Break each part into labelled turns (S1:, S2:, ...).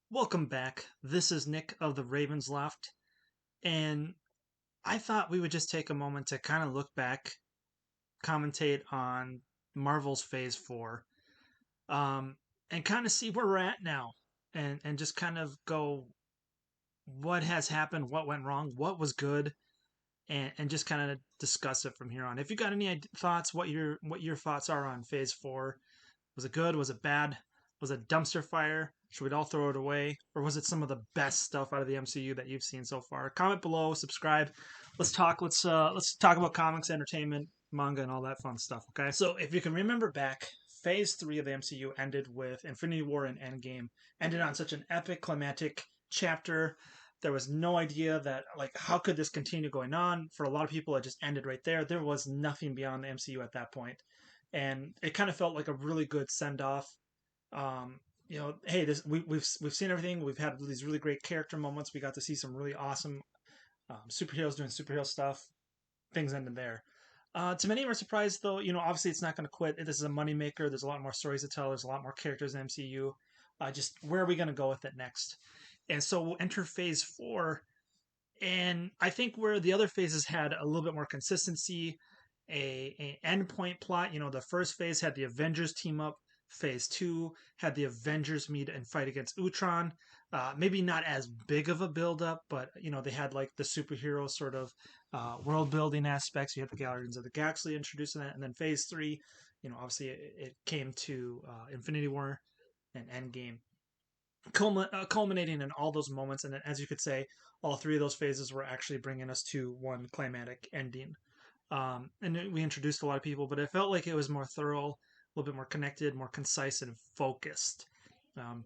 S1: Welcome back. This is Nick of the Ravens Loft, and I thought we would just take a moment to kind of look back, commentate on Marvel's Phase 4, um, and kind of see where we're at now, and just kind of go what has happened, what went wrong, what was good, and just kind of discuss it from here on. If you got any thoughts, what your thoughts are on Phase 4, was it good? Was it bad? Was it dumpster fire? Should we all throw it away? Or was it some of the best stuff out of the MCU that you've seen so far? Comment below, subscribe. Let's talk. Let's talk about comics, entertainment, manga, and all that fun stuff. Okay. So if you can remember back, Phase 3 of the MCU ended with Infinity War and Endgame. Ended on such an epic, climactic chapter. There was no idea that how could this continue going on. For a lot of people, it just ended right there. There was nothing beyond the MCU at that point, and it kind of felt like a really good send off. um, hey, we've seen everything. We've had these really great character moments. We got to see some really awesome superheroes doing superhero stuff. Things ended there. To many of our surprise, though, obviously it's not going to quit. This is a moneymaker. There's a lot more stories to tell. There's a lot more characters in MCU. Just where are we going to go with it next? And so we'll enter Phase 4, and I think where the other phases had a little bit more consistency, a endpoint plot. The first phase had the Avengers team up. Phase 2 had the Avengers meet and fight against Ultron. Maybe not as big of a build up, but they had like the superhero sort of world building aspects. You had the Guardians of the Galaxy introducing that, and then Phase 3, obviously it came to Infinity War and Endgame, culminating in all those moments. And then, as you could say, all three of those phases were actually bringing us to one climatic ending. And we introduced a lot of people, but it felt like it was more thorough, a little bit more connected, more concise, and focused. Um,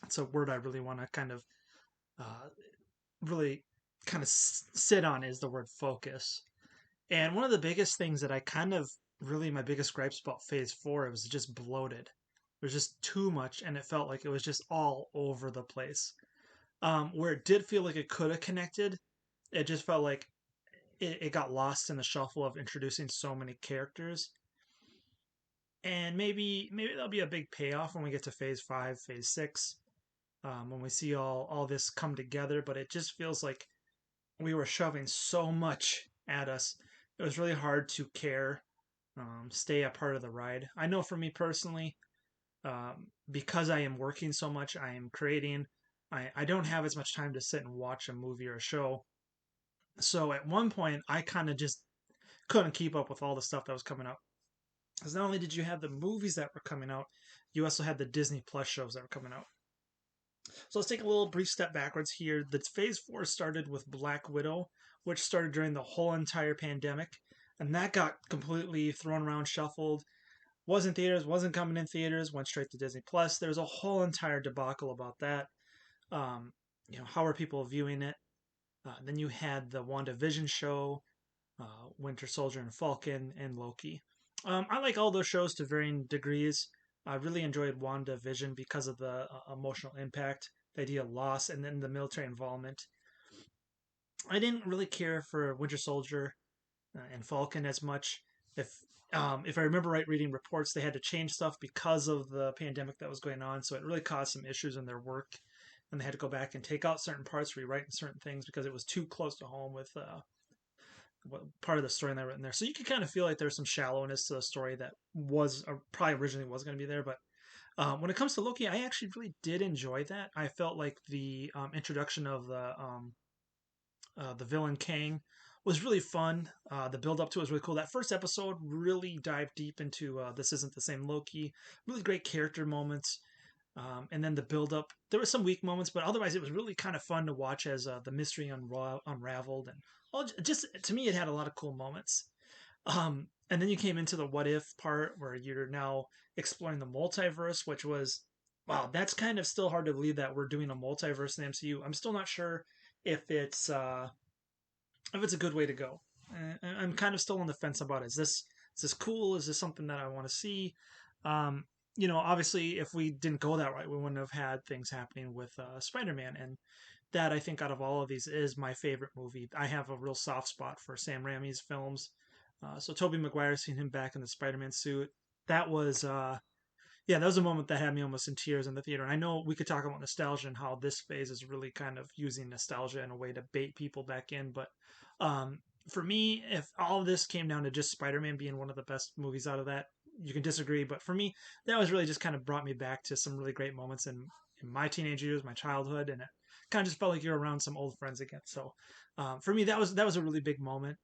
S1: it's a word I really want to uh, really kind of sit on, is the word focus. And one of the biggest things that I kind of really, my biggest gripes about Phase 4, it was just bloated. There's just too much, and it felt like it was just all over the place. Where it did feel like it could have connected, it just felt like it got lost in the shuffle of introducing so many characters. And maybe there'll be a big payoff when we get to Phase 5, Phase 6, when we see all this come together. But it just feels like we were shoving so much at us. It was really hard to care, stay a part of the ride. I know for me personally, because I am working so much, I am creating. I don't have as much time to sit and watch a movie or a show. So at one point, I kind of just couldn't keep up with all the stuff that was coming out. Because not only did you have the movies that were coming out, you also had the Disney Plus shows that were coming out. So let's take a little brief step backwards here. The Phase 4 started with Black Widow, which started during the whole entire pandemic. And that got completely thrown around, shuffled. Wasn't theaters, wasn't coming in theaters, went straight to Disney Plus. There was a whole entire debacle about that. Um, how are people viewing it? Then you had the WandaVision show, Winter Soldier and Falcon, and Loki. I like all those shows to varying degrees. I really enjoyed WandaVision because of the emotional impact, the idea of loss, and then the military involvement. I didn't really care for Winter Soldier and Falcon as much. If I remember right, reading reports, they had to change stuff because of the pandemic that was going on, so it really caused some issues in their work, and they had to go back and take out certain parts, rewrite certain things because it was too close to home with what part of the story that written there. So you could kind of feel like there's some shallowness to the story that was probably originally was going to be there. But when it comes to Loki, I actually really did enjoy that. I felt like the introduction of the villain Kang was really fun. The build up to it was really cool. That first episode really dived deep into this isn't the same Loki. Really great character moments. And then the build up, there were some weak moments, but otherwise it was really kind of fun to watch as the mystery unraveled, and just to me it had a lot of cool moments. And then you came into the what if part where you're now exploring the multiverse, which was, wow, that's kind of still hard to believe that we're doing a multiverse in the MCU. I'm still not sure if it's a good way to go. I'm kind of still on the fence about it. Is this cool? Is this something that I want to see? Um, Obviously, if we didn't go that right, we wouldn't have had things happening with Spider-Man, and that, I think, out of all of these, is my favorite movie. I have a real soft spot for Sam Raimi's films. So Tobey Maguire, seeing him back in the Spider-Man suit, that was Yeah, that was a moment that had me almost in tears in the theater. And I know we could talk about nostalgia and how this phase is really kind of using nostalgia in a way to bait people back in. But um, for me, if all of this came down to just Spider-Man being one of the best movies out of that, you can disagree. But for me, that was really just kind of brought me back to some really great moments in my teenage years, my childhood, and it kind of just felt like you're around some old friends again. So for me, that was a really big moment.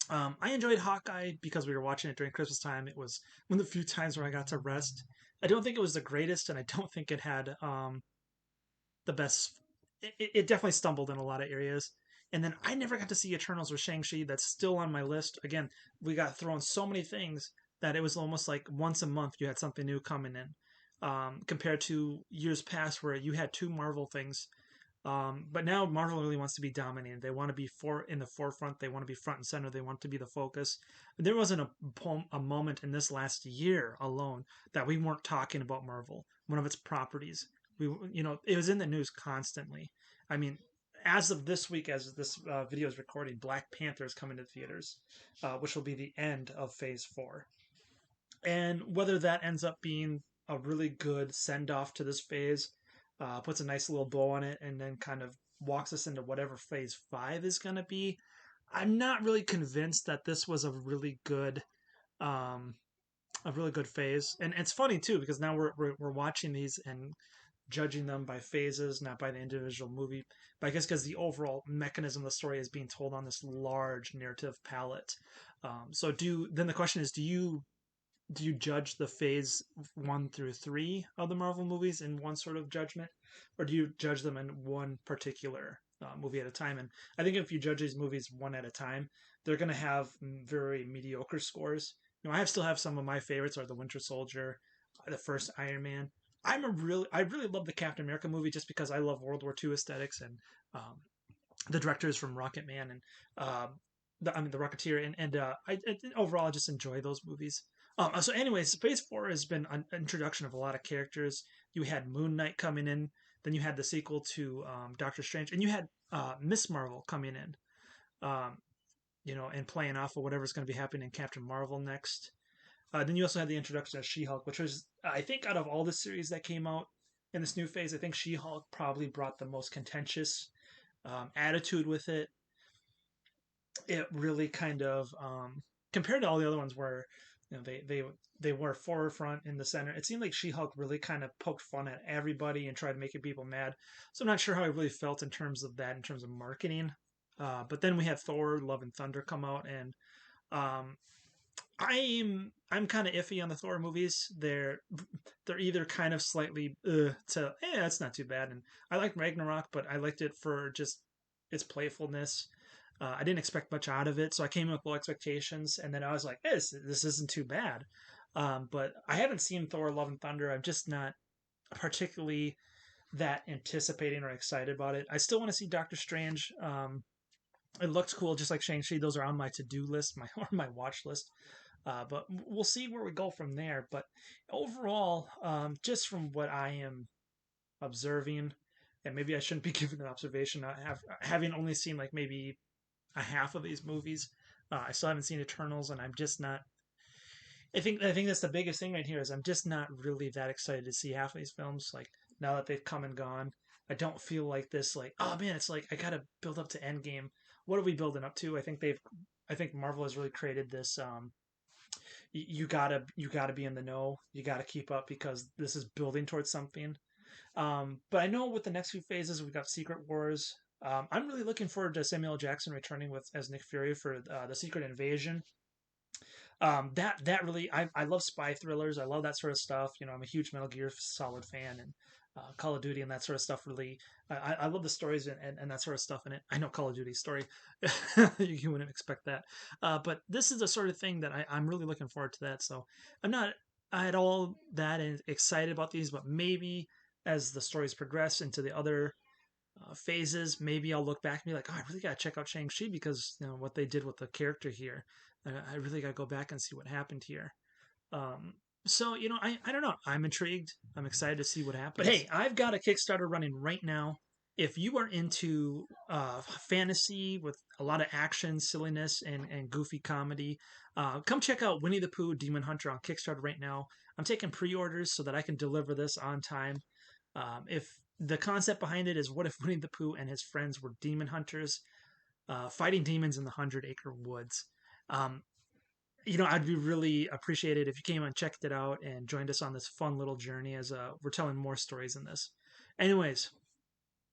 S1: I enjoyed Hawkeye because we were watching it during Christmas time. It was one of the few times where I got to rest. I don't think it was the greatest, and I don't think it had the best. It definitely stumbled in a lot of areas. And then I never got to see Eternals or Shang-Chi. That's still on my list. Again, we got thrown so many things that it was almost like once a month you had something new coming in. Compared to years past where you had two Marvel things, but now Marvel really wants to be dominating. They want to be in the forefront. They want to be front and center. They want to be the focus. There wasn't a moment in this last year alone that we weren't talking about Marvel, one of its properties. It was in the news constantly. I mean, as of this week, as this video is recording, Black Panther is coming to theaters, which will be the end of Phase 4. And whether that ends up being a really good send off to this phase, puts a nice little bow on it, and then kind of walks us into whatever Phase 5 is going to be. I'm not really convinced that this was um, a really good phase. And it's funny too because now we're watching these and judging them by phases, not by the individual movie. But I guess because the overall mechanism of the story is being told on this large narrative palette. Then the question is, do you judge the phase 1 through 3 of the Marvel movies in one sort of judgment, or do you judge them in one particular movie at a time? And I think if you judge these movies one at a time, they're going to have very mediocre scores. Still have some of my favorites are the Winter Soldier, the first Iron Man. I really love the Captain America movie just because I love World War II aesthetics and um, the directors from Rocket Man and the Rocketeer, overall I just enjoy those movies. Anyways, Phase 4 has been an introduction of a lot of characters. You had Moon Knight coming in, then you had the sequel to Doctor Strange, and you had Miss Marvel coming in, um, and playing off of whatever's going to be happening in Captain Marvel next. Then you also had the introduction of She-Hulk, which was, I think, out of all the series that came out in this new phase, I think She-Hulk probably brought the most contentious attitude with it. It really kind of compared to all the other ones where they were forefront in the center. It seemed like She-Hulk really kind of poked fun at everybody and tried to make people mad. So I'm not sure how I really felt in terms of that, in terms of marketing. But then we had Thor: Love and Thunder come out, and um, I'm kind of iffy on the Thor movies. They're either kind of slightly it's not too bad, and I liked Ragnarok, but I liked it for just its playfulness. I didn't expect much out of it, so I came in with low expectations, and then I was like, this isn't too bad. But I haven't seen Thor: Love and Thunder. I'm just not particularly that anticipating or excited about it. I still want to see Doctor Strange. It looks cool, just like Shang-Chi. Those are on my to-do list, or my watch list. But we'll see where we go from there. But overall, just from what I am observing, and maybe I shouldn't be giving an observation, having only seen like maybe a half of these movies. I still haven't seen Eternals, and I'm just not. I think that's the biggest thing right here is I'm just not really that excited to see half of these films. Like now that they've come and gone, I don't feel like this. Like, oh man, it's like I gotta build up to Endgame. What are we building up to? I think Marvel has really created this. You gotta be in the know. You gotta keep up because this is building towards something. But I know with the next few phases, we've got Secret Wars. I'm really looking forward to Samuel L. Jackson returning with as Nick Fury for the Secret Invasion. That really I love spy thrillers. I love that sort of stuff. I'm a huge Metal Gear Solid fan and Call of Duty and that sort of stuff. Really, I love the stories and that sort of stuff in it. I know Call of Duty story. You wouldn't expect that, but this is the sort of thing that I'm really looking forward to that. So I'm not at all that excited about these, but maybe as the stories progress into the other phases, maybe I'll look back and be like, oh, I really gotta check out Shang-Chi because what they did with the character here. I really gotta go back and see what happened here. So I don't know. I'm intrigued. I'm excited to see what happens. But hey, I've got a Kickstarter running right now. if you are into fantasy with a lot of action, silliness, and goofy comedy, come check out Winnie the Pooh Demon Hunter on Kickstarter right now. I'm taking pre-orders so that I can deliver this on time. If the concept behind it is, what if Winnie the Pooh and his friends were demon hunters, fighting demons in the 100 Acre Woods? Um, I'd be really appreciated if you came and checked it out and joined us on this fun little journey as we're telling more stories in this. Anyways,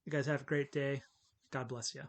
S1: you guys have a great day. God bless you.